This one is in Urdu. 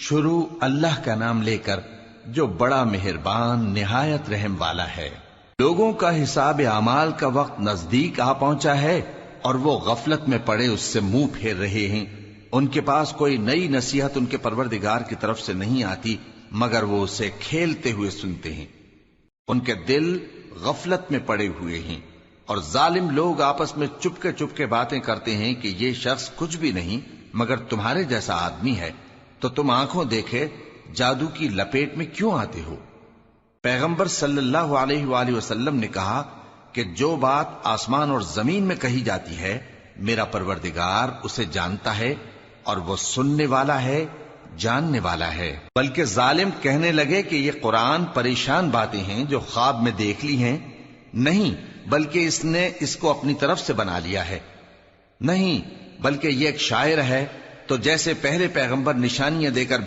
شروع اللہ کا نام لے کر جو بڑا مہربان نہایت رحم والا ہے۔ لوگوں کا حساب اعمال کا وقت نزدیک آ پہنچا ہے اور وہ غفلت میں پڑے اس سے منہ پھیر رہے ہیں۔ ان کے پاس کوئی نئی نصیحت ان کے پروردگار کی طرف سے نہیں آتی مگر وہ اسے کھیلتے ہوئے سنتے ہیں۔ ان کے دل غفلت میں پڑے ہوئے ہیں اور ظالم لوگ آپس میں چپکے باتیں کرتے ہیں کہ یہ شخص کچھ بھی نہیں مگر تمہارے جیسا آدمی ہے، تو تم آنکھوں دیکھے جادو کی لپیٹ میں کیوں آتے ہو؟ پیغمبر صلی اللہ علیہ وآلہ وسلم نے کہا کہ جو بات آسمان اور زمین میں کہی جاتی ہے میرا پروردگار اسے جانتا ہے اور وہ سننے والا ہے، جاننے والا ہے۔ بلکہ ظالم کہنے لگے کہ یہ قرآن پریشان باتیں ہیں جو خواب میں دیکھ لی ہیں، نہیں بلکہ اس نے اس کو اپنی طرف سے بنا لیا ہے، نہیں بلکہ یہ ایک شاعر ہے۔ تو جیسے پہلے پیغمبر نشانیاں دے کر